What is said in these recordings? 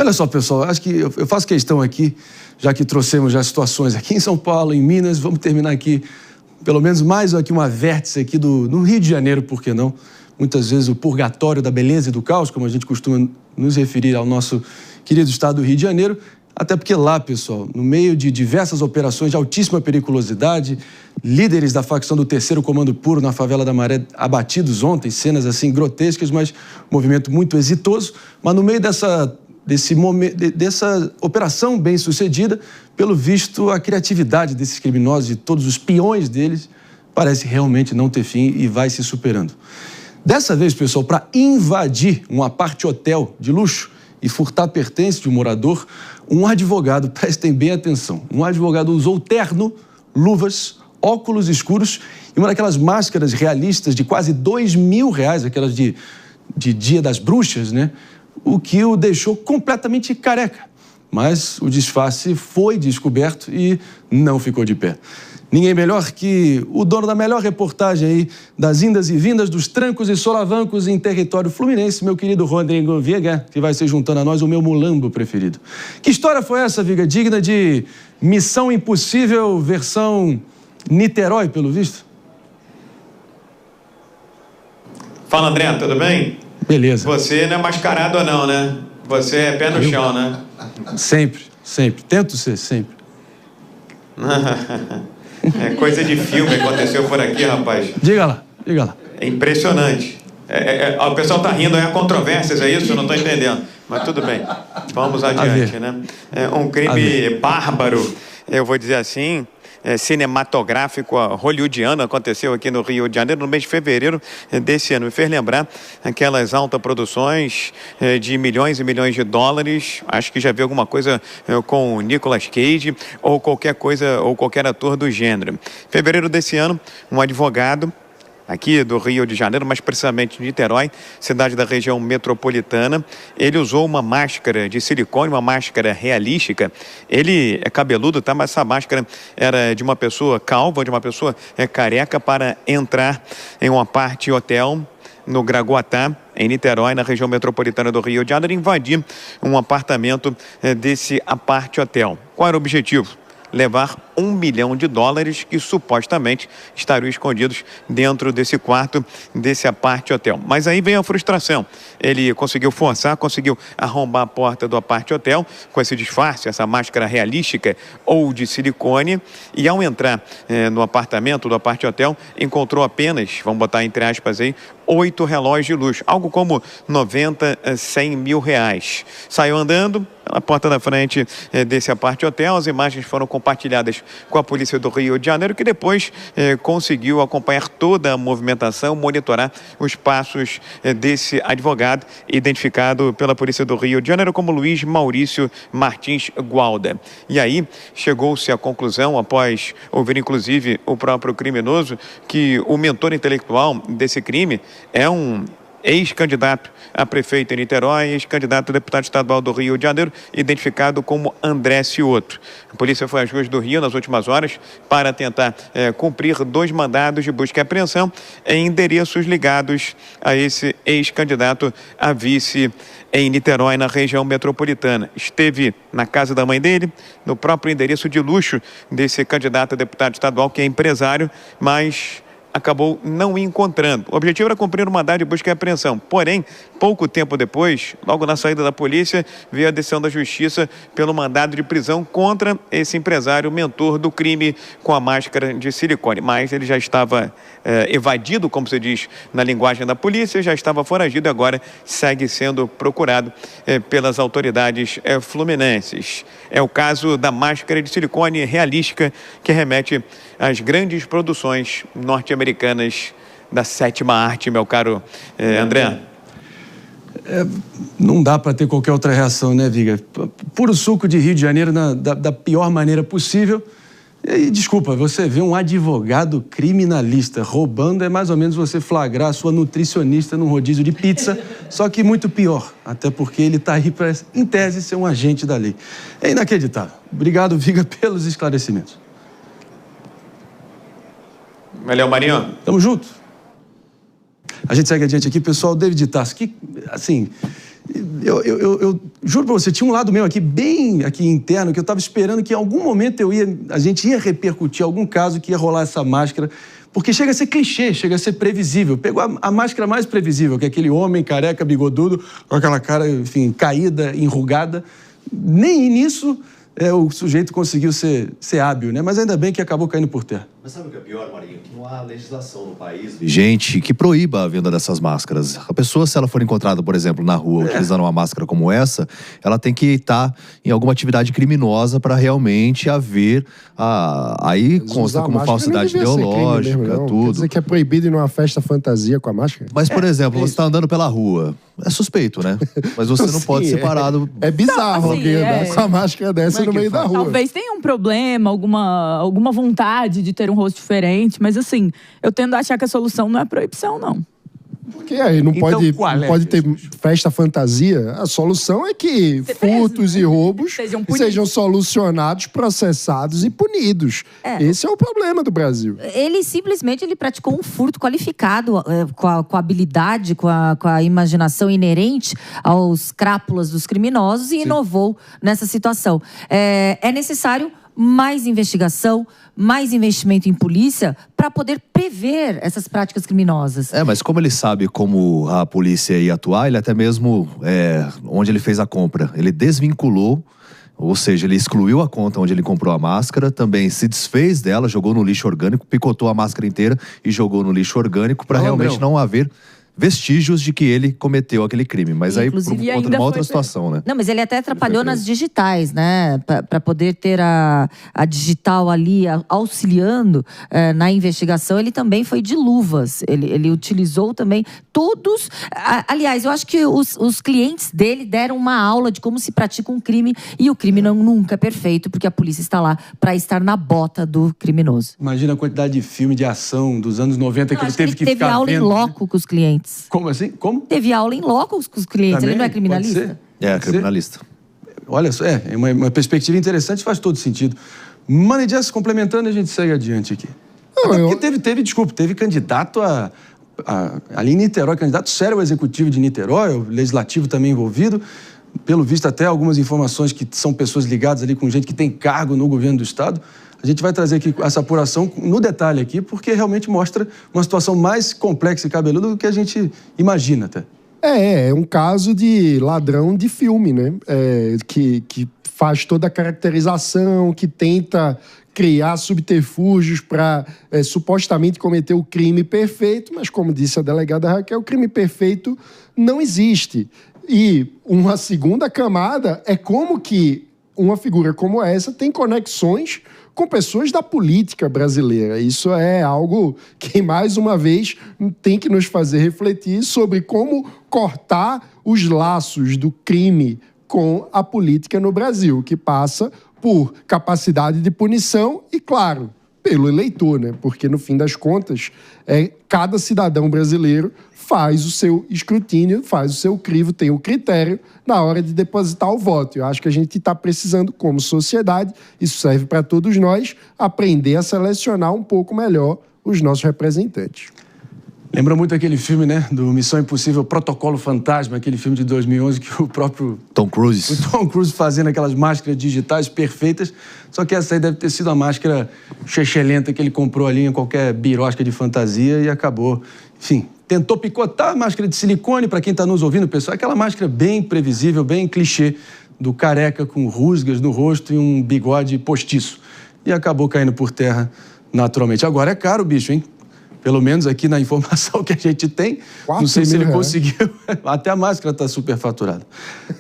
Olha só, pessoal, acho que eu faço questão aqui, já que trouxemos já situações aqui em São Paulo, em Minas, vamos terminar aqui, pelo menos mais aqui uma vértice aqui no Rio de Janeiro, por que não? Muitas vezes o purgatório da beleza e do caos, como a gente costuma nos referir ao nosso querido estado do Rio de Janeiro, até porque lá, pessoal, no meio de diversas operações de altíssima periculosidade, líderes da facção do Terceiro Comando Puro na favela da Maré abatidos ontem, cenas assim grotescas, mas um movimento muito exitoso, mas no meio dessa operação bem-sucedida, pelo visto, a criatividade desses criminosos e todos os peões deles parece realmente não ter fim e vai se superando. Dessa vez, pessoal, para invadir um apart-hotel de luxo e furtar pertences de um morador, um advogado, prestem bem atenção, um advogado usou terno, luvas, óculos escuros e uma daquelas máscaras realistas de quase R$2.000, aquelas de Dia das Bruxas, né? O que o deixou completamente careca. Mas o disfarce foi descoberto e não ficou de pé. Ninguém melhor que o dono da melhor reportagem aí das indas e vindas dos trancos e solavancos em território fluminense, meu querido Rodrigo Viega, que vai se juntando a nós, o meu mulambo preferido. Que história foi essa, Viga? Digna de Missão Impossível versão Niterói, pelo visto? Fala, André, tudo bem? Beleza. Você não é mascarado ou não, né? Você é pé no chão, né? Sempre, sempre. Tento ser, sempre. É coisa de filme que aconteceu por aqui, rapaz. Diga lá, diga lá. É impressionante. O pessoal tá rindo, há controvérsias, é isso? Eu não estou entendendo. Mas tudo bem, vamos adiante, né? É um crime bárbaro, eu vou dizer assim, cinematográfico hollywoodiano, aconteceu aqui no Rio de Janeiro no mês de fevereiro desse ano. Me fez lembrar aquelas autoproduções de milhões e milhões de dólares. Acho que já vi alguma coisa com o Nicolas Cage ou qualquer coisa, ou qualquer ator do gênero. Em fevereiro desse ano, um advogado aqui do Rio de Janeiro, mais precisamente de Niterói, cidade da região metropolitana. Ele usou uma máscara de silicone, uma máscara realística. Ele é cabeludo, tá? Mas essa máscara era de uma pessoa calva, de uma pessoa careca, para entrar em um apart-hotel no Gragoatá, em Niterói, na região metropolitana do Rio de Janeiro, invadir um apartamento desse apart-hotel. Qual era o objetivo? Levar $1 milhão que supostamente estariam escondidos dentro desse quarto, desse apart-hotel. Mas aí vem a frustração. Ele conseguiu forçar, conseguiu arrombar a porta do apart-hotel com esse disfarce, essa máscara realística ou de silicone, e ao entrar no apartamento do apart-hotel, encontrou apenas, vamos botar entre aspas aí, 8 relógios de luxo, algo como 90 a 100 mil reais. Saiu andando pela porta da frente desse apart-hotel. As imagens foram compartilhadas com a polícia do Rio de Janeiro, que depois conseguiu acompanhar toda a movimentação, monitorar os passos desse advogado, identificado pela polícia do Rio de Janeiro como Luiz Maurício Martins Gualda. E aí chegou-se à conclusão, após ouvir inclusive o próprio criminoso, que o mentor intelectual desse crime é um ex-candidato a prefeito em Niterói, ex-candidato a deputado estadual do Rio de Janeiro, identificado como André Cioto. A polícia foi às ruas do Rio nas últimas horas para tentar cumprir 2 mandados de busca e apreensão em endereços ligados a esse ex-candidato a vice em Niterói, na região metropolitana. Esteve na casa da mãe dele, no próprio endereço de luxo desse candidato a deputado estadual, que é empresário, mas acabou não encontrando. O objetivo era cumprir um mandado de busca e apreensão. Porém, pouco tempo depois, logo na saída da polícia, veio a decisão da justiça pelo mandado de prisão contra esse empresário, mentor do crime com a máscara de silicone. Mas ele já estava evadido, como se diz na linguagem da polícia, já estava foragido e agora segue sendo procurado pelas autoridades fluminenses. É o caso da máscara de silicone realística, que remete às grandes produções norte-americanas da 7ª arte, meu caro André. Não dá para ter qualquer outra reação, né, Viga? Puro suco de Rio de Janeiro da pior maneira possível. E, desculpa, você vê um advogado criminalista roubando, é mais ou menos você flagrar a sua nutricionista num rodízio de pizza, só que muito pior, até porque ele está aí para, em tese, ser um agente da lei. É inacreditável. Obrigado, Viga, pelos esclarecimentos. Valeu, Marinho. Tamo junto. A gente segue adiante aqui, pessoal. David Tassi, que, assim, Eu juro pra você, tinha um lado meu aqui, bem aqui interno, que eu estava esperando que em algum momento a gente ia repercutir algum caso que ia rolar essa máscara, porque chega a ser clichê, chega a ser previsível. Pegou a máscara mais previsível, que é aquele homem careca, bigodudo, com aquela cara, enfim, caída, enrugada. Nem nisso o sujeito conseguiu ser hábil, né? Mas ainda bem que acabou caindo por terra. Mas sabe o que é pior, Marinho? Que não há legislação no país, gente, que proíba a venda dessas máscaras. A pessoa, se ela for encontrada, por exemplo, na rua, utilizando uma máscara como essa, ela tem que estar em alguma atividade criminosa para realmente haver aí consta como falsidade ideológica, mesmo, tudo. Quer dizer que é proibido ir numa festa fantasia com a máscara? Mas, por exemplo, você está andando pela rua. É suspeito, né? Mas você não pode ser parado. É bizarro alguém andar com a máscara dessa no meio da rua. Talvez tenha um problema, alguma vontade de ter um rosto diferente, mas assim, eu tendo a achar que a solução não é proibição, não. Porque aí não pode ter festa fantasia. A solução é que furtos e roubos sejam solucionados, processados e punidos. Esse é o problema do Brasil. Ele simplesmente praticou um furto qualificado com a habilidade, com a imaginação inerente aos crápulas dos criminosos e inovou nessa situação. É necessário mais investigação, mais investimento em polícia para poder prever essas práticas criminosas. Mas como ele sabe como a polícia ia atuar, ele até mesmo, onde ele fez a compra, ele desvinculou, ou seja, ele excluiu a conta onde ele comprou a máscara, também se desfez dela, jogou no lixo orgânico, picotou a máscara inteira e jogou no lixo orgânico para realmente não haver vestígios de que ele cometeu aquele crime. Mas aí, por uma outra situação, né? Não, mas ele até atrapalhou nas digitais, né? Para poder ter a digital ali auxiliando na investigação, ele também foi de luvas. Ele utilizou também todos... Aliás, eu acho que os clientes dele deram uma aula de como se pratica um crime, e o crime nunca é perfeito, porque a polícia está lá para estar na bota do criminoso. Imagina a quantidade de filme de ação dos anos 90 que ele teve que ficar vendo. Teve aula em loco com os clientes. Como assim? Como? Teve aula em loco com os clientes. Também? Ele não é criminalista? Criminalista. Olha só, uma perspectiva interessante, faz todo sentido. Money Just complementando, a gente segue adiante aqui. Porque teve candidato ali em Niterói, candidato sério ao executivo de Niterói, o legislativo também envolvido. Pelo visto, até algumas informações que são pessoas ligadas ali com gente que tem cargo no governo do estado. A gente vai trazer aqui essa apuração no detalhe aqui, porque realmente mostra uma situação mais complexa e cabeluda do que a gente imagina até. É um caso de ladrão de filme, né? Que faz toda a caracterização, que tenta criar subterfúgios para supostamente cometer o crime perfeito, mas como disse a delegada Raquel, o crime perfeito não existe. E uma segunda camada é como que uma figura como essa tem conexões com pessoas da política brasileira. Isso é algo que, mais uma vez, tem que nos fazer refletir sobre como cortar os laços do crime com a política no Brasil, que passa por capacidade de punição e, claro, pelo eleitor, né? Porque, no fim das contas, cada cidadão brasileiro faz o seu escrutínio, faz o seu crivo, tem o critério na hora de depositar o voto. Eu acho que a gente está precisando, como sociedade, isso serve para todos nós, aprender a selecionar um pouco melhor os nossos representantes. Lembra muito aquele filme, né, do Missão Impossível, Protocolo Fantasma, aquele filme de 2011 que o próprio Tom Cruise. O Tom Cruise fazendo aquelas máscaras digitais perfeitas, só que essa aí deve ter sido a máscara chechelenta que ele comprou ali em qualquer birosca de fantasia e acabou, enfim, tentou picotar a máscara de silicone, para quem está nos ouvindo, pessoal, aquela máscara bem previsível, bem clichê, do careca com rusgas no rosto e um bigode postiço. E acabou caindo por terra naturalmente. Agora é caro, bicho, hein? Pelo menos aqui na informação que a gente tem, não sei se ele conseguiu. Até a máscara está superfaturada.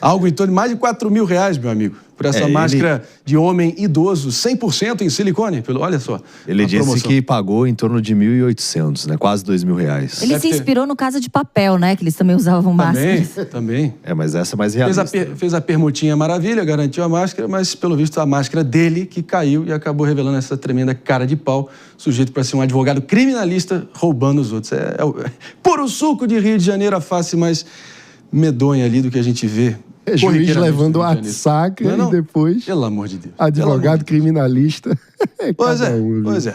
Algo em torno de mais de R$4.000, meu amigo, por essa máscara de homem idoso, 100% em silicone. Olha só. Ele disse que pagou em torno de R$1.800, né? Quase R$2.000. Ele se inspirou no Casa de Papel, né? Que eles também usavam máscaras. Também. Mas essa é mais realista. Fez a permutinha maravilha, garantiu a máscara, mas pelo visto a máscara dele que caiu e acabou revelando essa tremenda cara de pau, sujeito para ser um advogado criminalista roubando os outros. É puro suco de Rio de Janeiro, a face mais medonha ali do que a gente vê. Juiz levando a saca e depois... Pelo amor de Deus. Advogado criminalista. Pois é.